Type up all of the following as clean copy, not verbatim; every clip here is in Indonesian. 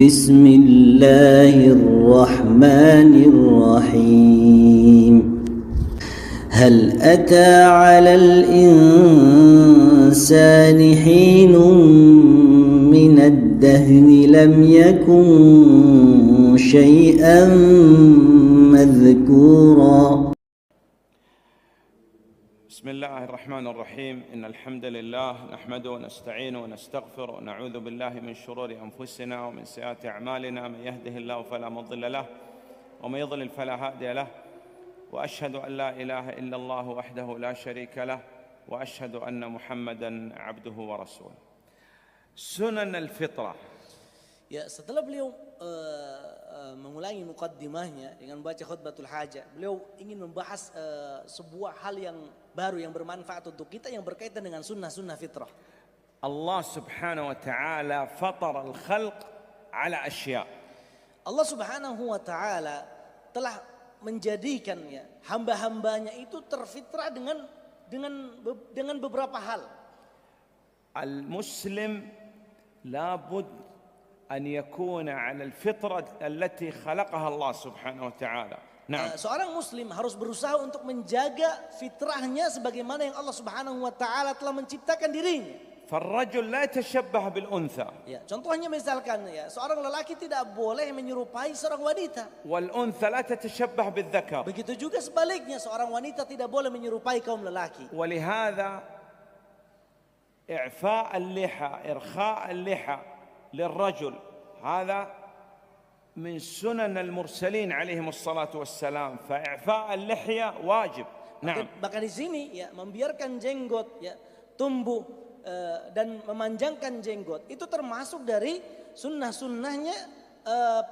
بسم الله الرحمن الرحيم هل أتى على الإنسان حين من الدهر لم يكن شيئا مذكورا. بسم الله الرحمن الرحيم. إن الحمد لله نحمده ونستعينه ونستغفره ونعوذ بالله من شرور أنفسنا ومن سيئات أعمالنا. من يهده الله فلا مضل له ومن يضلل فلا هادي له، وأشهد أن لا إله إلا الله وحده لا شريك له، وأشهد أن محمدًا عبده ورسوله. سنن الفطرة. Ya, setelah beliau mengulangi mukaddimahnya dengan baca khutbatul hajah, beliau ingin membahas sebuah hal yang baru yang bermanfaat untuk kita yang berkaitan dengan sunnah-sunnah fitrah. Allah subhanahu wa ta'ala fatara al-khalq ala asya. Allah subhanahu wa ta'ala telah menjadikan ya hamba-hambanya itu terfitrah dengan beberapa hal. Al-muslim labud أن يكون على الفطرة التي خلقها الله سبحانه وتعالى. نعم. Seorang muslim harus berusaha untuk menjaga fitrahnya sebagaimana yang Allah Subhanahu wa taala telah menciptakan dirinya. فالرجل لا يتشبه بالأنثى. Ya, contohnya misalkan ya, seorang lelaki tidak boleh menyerupai seorang wanita. والأنثى لا تتشبه بالذكر. Begitu juga sebaliknya, seorang wanita tidak boleh menyerupai kaum lelaki. ولهذا إعفاء اللحى إرخاء اللحى للرجل هذا من سنن المرسلين عليهم الصلاة والسلام، فإعفاء اللحية واجب. نعم. Bahkan di sini ya membiarkan jenggot ya tumbuh dan memanjangkan jenggot itu termasuk dari sunnah-sunnahnya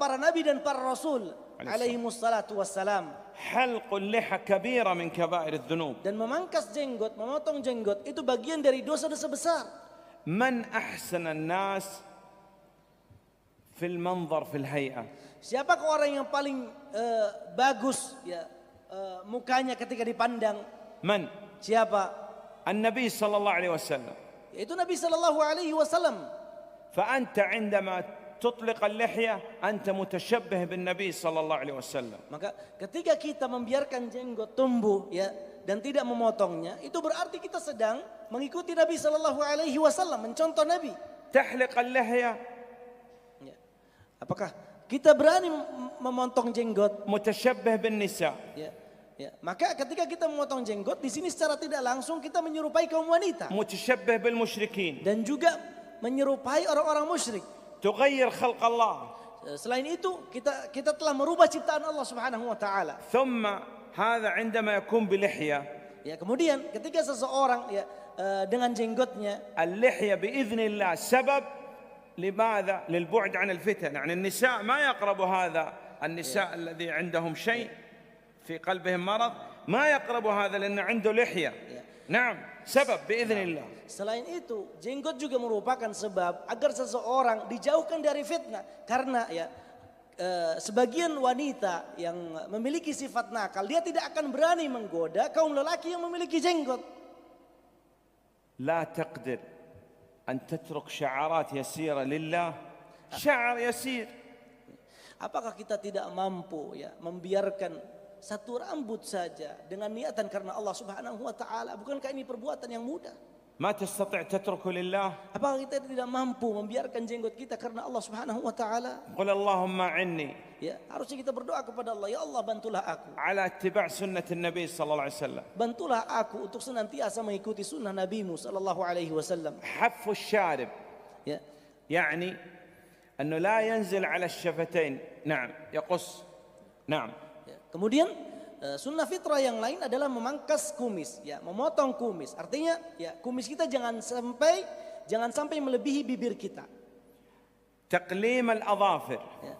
para nabi dan para rasul alaihi wassalatu wassalam. حلق اللحى كبيرة من كبائر الذنوب. Dan memangkas jenggot, memotong jenggot itu bagian dari dosa-dosa besar. من أحسن الناس في المنظر في الهيئة؟ Siapakah orang yang paling bagus ya mukanya ketika dipandang? من؟ Siapa? النبي صلى الله عليه وسلم. Yaitu Nabi sallallahu alaihi wasallam. فأنت عندما تطلق اللحية أنت متشبه بالنبي صلى الله عليه وسلم. Maka ketika kita membiarkan jenggot tumbuh ya dan tidak memotongnya, itu berarti kita sedang mengikuti Nabi sallallahu alaihi wasallam, mencontoh Nabi. تحلق اللحية Ya. Apakah kita berani memotong jenggot? متشبه بالنساء. Ya. Ya. Maka ketika kita memotong jenggot, di sini secara tidak langsung kita menyerupai kaum wanita متشبه بالمشركين. dan juga menyerupai orang-orang musyrik. تغير خلق الله. Selain itu kita telah merubah ciptaan Allah Subhanahu wa taala. ثم هذا عندما يكون بلحية. Ya, kemudian ketika seseorang ya dengan jenggotnya, اللحية بإذن الله سبب لماذا؟ للبعد عن الفتن. يعني النساء ما يقرب هذا، النساء الذي عندهم شيء في قلبهم مرض ما يقرب هذا لأنه عنده لحية. نعم، سبب بإذن الله. Selain itu, jenggot juga merupakan sebab agar seseorang dijauhkan dari fitnah. Karena ya sebagian wanita yang memiliki sifat nakal, dia tidak akan berani menggoda kaum lelaki yang memiliki jenggot. لا تقدر أن تترك شعارات يسيرة لله. شعر يسير. Apakah kita tidak mampu ya membiarkan satu rambut saja dengan niatan karena Allah Subhanahu wa taala? Bukankah ini perbuatan yang mudah? ما تستطيع تتركه لله. Apakah kita tidak mampu membiarkan jenggot kita karena Allah Subhanahu wa taala? قل اللهم أعني Ya, harusnya kita berdoa kepada Allah, ya Allah bantulah aku. على اتباع سنة النبي صلى الله عليه وسلم. Bantulah aku untuk senantiasa mengikuti sunnah Nabi-Mu sallallahu alaihi wasallam. حف الشارب Ya. يعني أنه لا ينزل على الشفتين. نعم، يقص. نعم. Ya. Kemudian sunnah fitrah yang lain adalah memangkas kumis, ya, memotong kumis. Artinya, ya, kumis kita jangan sampai melebihi bibir kita. تقليم الأظافر. Ya.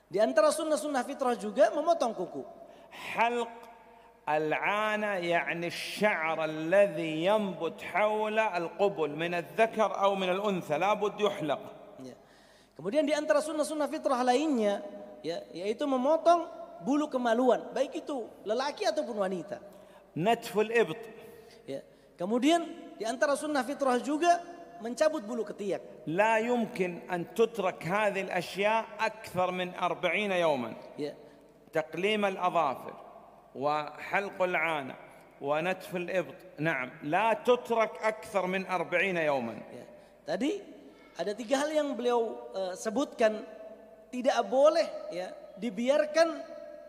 Di antara sunnah-sunnah fitrah juga memotong kuku. حلق العانة يعني الشعر الذي ينبت حول القبل من الذكر أو من الأنثى لابد يحلق. Ya. Kemudian di antara sunnah-sunnah fitrah lainnya, ya, yaitu memotong bulu kemaluan, baik itu lelaki ataupun wanita. نتف الإبط. Ya. Kemudian di antara sunnah fitrah juga mencabut bulu ketiak. لا يمكن أن تترك هذه الأشياء أكثر من 40 يوما. Ya. تقليم الأظافر وحلق العانة ونتف الإبط، نعم، لا تترك أكثر من 40 يوما. Ya. Tadi ada 3 hal yang beliau sebutkan tidak boleh ya dibiarkan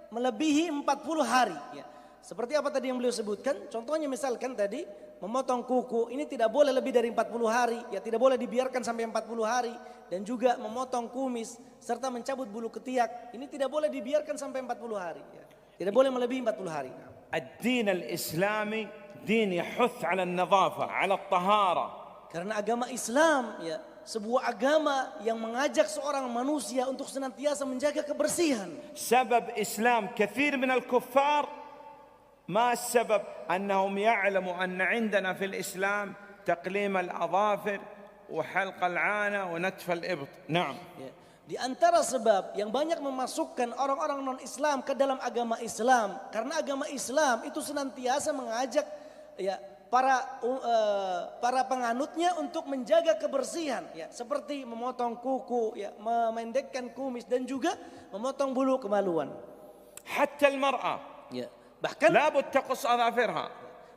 melebihi 40 hari. Ya. Seperti apa tadi yang beliau sebutkan? Contohnya misalkan tadi memotong kuku ini tidak boleh lebih dari 40 hari, ya tidak boleh dibiarkan sampai 40 hari, dan juga memotong kumis serta mencabut bulu ketiak ini tidak boleh dibiarkan sampai 40 hari, ya. Tidak boleh melebihi 40 hari. الدين الإسلامي دين يحث على النظافة على الطهارة. Karena agama Islam ya sebuah agama yang mengajak seorang manusia untuk senantiasa menjaga kebersihan. سبب إسلام كثير من الكفار ما السبب؟ أنهم يعلموا أن عندنا في الإسلام تقليم الأظافر وحلق العانة ونتف الإبط. نعم. Ya. Di antara sebab yang banyak memasukkan orang-orang non-Islam ke dalam agama Islam, karena agama Islam itu senantiasa mengajak ya para penganutnya untuk menjaga kebersihan, ya seperti memotong kuku, ya memendekkan kumis, dan juga memotong bulu kemaluan. حتى المرأة Ya. Bahkan لابد تقص أظافرها.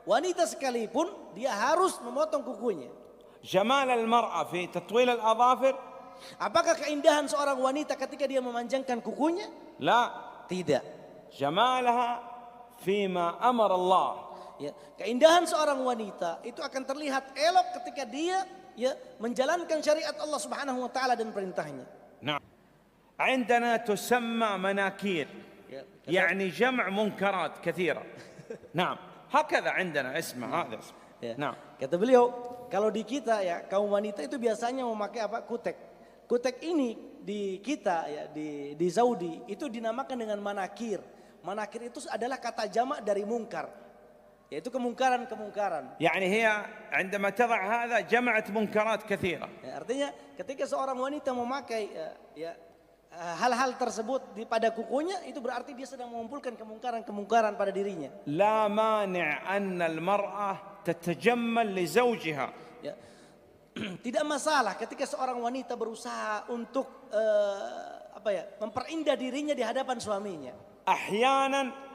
wanita sekalipun dia harus memotong kukunya. جمال المرأة في تطويل الأظافر؟ Apakah keindahan seorang wanita ketika dia memanjangkan kukunya? لا. Tidak. جمالها فيما أمر الله. Ya, keindahan seorang wanita itu akan terlihat elok ketika dia ya menjalankan syariat Allah Subhanahu wa taala dan perintahnya. نعم. عندنا تسمى مناكير، يعني جمع منكرات كثيرة. نعم، هكذا عندنا اسمه، هذا اسمه. Ya. نعم. Kata beliau, kalau di kita ya kaum wanita itu biasanya memakai apa? Kutek. Kutek ini di kita ya di Saudi itu dinamakan dengan manakir. Manakir itu adalah kata jamak dari mungkar. Yaitu kemungkaran-kemungkaran. يعني هي عندما تضع هذا جمعت منكرات كثيرة. Ya, artinya ketika seorang wanita memakai hal-hal tersebut pada kukunya, itu berarti dia sedang mengumpulkan kemungkaran-kemungkaran pada dirinya. لا مانع أن المرأة تتجمل لزوجها. Ya. Tidak masalah ketika seorang wanita berusaha untuk memperindah dirinya di hadapan suaminya. أحيانا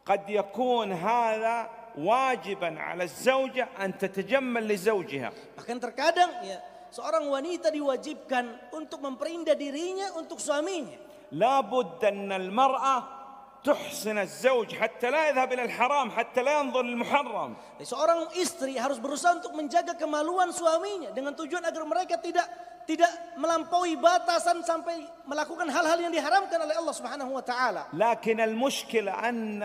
قد يكون هذا واجبا على الزوجة أن تتجمل لزوجها. Bahkan terkadang ya seorang wanita diwajibkan untuk memperindah dirinya untuk suaminya. لابد أن المرأة تحسن الزوج حتى لا يذهب إلى الحرام، حتى لا ينظر للمحرم. Seorang istri harus berusaha untuk menjaga kemaluan suaminya dengan tujuan agar mereka tidak melampaui batasan sampai melakukan hal-hal yang diharamkan oleh Allah Subhanahu wa taala. لكن المشكلة أن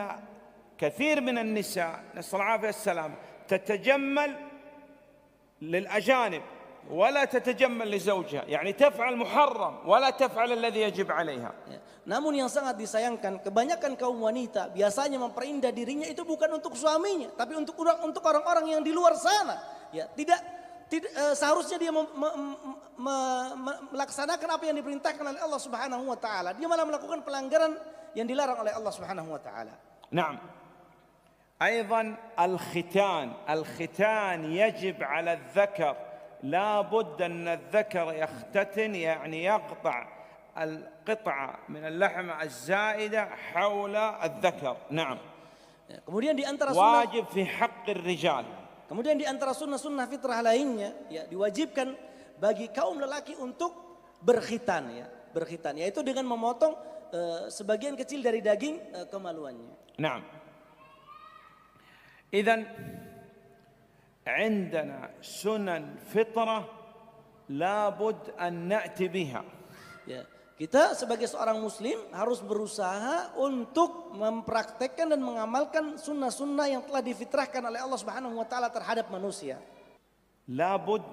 كثير من النساء نسأل الله العافية والسلام تتجمل للأجانب ولا تتجمل لزوجها، يعني تفعل محرم ولا تفعل الذي يجب عليها. Namun yang sangat disayangkan, kebanyakan kaum wanita biasanya memperindah dirinya itu bukan untuk suaminya, tapi untuk orang-orang yang di luar sana. Ya, tidak seharusnya dia melaksanakan apa yang diperintahkan oleh Allah Subhanahu wa taala. Dia malah melakukan pelanggaran yang dilarang oleh Allah Subhanahu wa taala. نعم. أيضا الختان يجب على الذكر، لا بد أن الذكر يختتن، يعني يقطع القطعة من اللحم الزائدة حول الذكر. نعم. Kemudian di antara sunnah, واجب في حق الرجال. kemudian di antara sunnah-sunnah fitrah lainnya ya diwajibkan bagi kaum lelaki untuk berkhitan, yaitu dengan memotong sebagian kecil dari daging kemaluannya. نعم. إذن عندنا سنن فطرة لابد أن نأتي بها. Ya, kita sebagai seorang muslim harus berusaha untuk mempraktekkan dan mengamalkan sunnah-sunnah yang telah difitrahkan oleh Allah Subhanahu wa taala terhadap manusia. لابد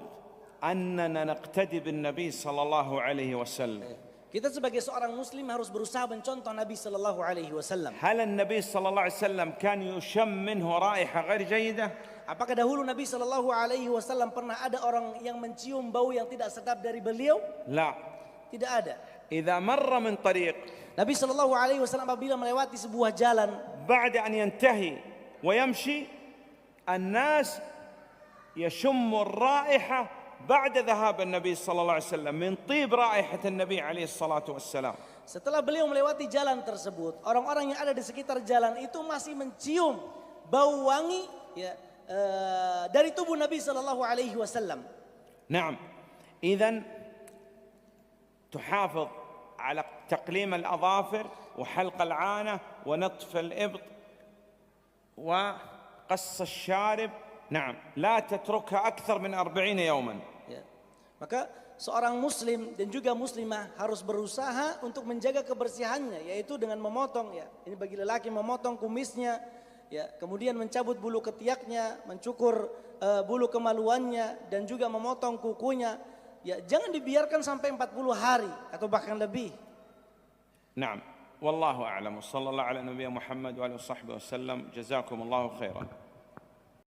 أننا نقتدي بالنبي صلى الله عليه وسلم. Kita sebagai seorang muslim harus berusaha mencontoh Nabi sallallahu alaihi wasallam. هل النبي صلى الله عليه وسلم كان يشم منه رائحة غير جيدة؟ Apakah dahulu Nabi sallallahu alaihi wasallam pernah ada orang yang mencium bau yang tidak sedap dari beliau? لا. Tidak ada. إذا مر من طريق Nabi sallallahu alaihi wasallam apabila melewati sebuah jalan, بعد أن ينتهي ويمشي الناس يشم الرائحة بعد ذهاب النبي صلى الله عليه وسلم من طيب رائحة النبي عليه الصلاة والسلام. Setelah beliau melewati jalan tersebut, orang-orang yang ada di sekitar jalan itu masih mencium bau wangi ya, dari tubuh Nabi sallallahu alaihi wasallam. نعم، إذن تحافظ على تقليم الأظافر وحلق العانة ونطف الإبط وقص الشارب. نعم، لا تتركها أكثر من 40 يوما. Ya. Maka seorang muslim dan juga muslimah harus berusaha untuk menjaga kebersihannya, yaitu dengan memotong ya. Ini bagi lelaki memotong kumisnya, ya, kemudian mencabut bulu ketiaknya, mencukur bulu kemaluannya dan juga memotong kukunya. Ya, jangan dibiarkan sampai 40 hari atau bahkan lebih. نعم، والله أعلم، وصلى الله على نبينا محمد وعلى صحبه وسلم. جزاكم الله خيرا.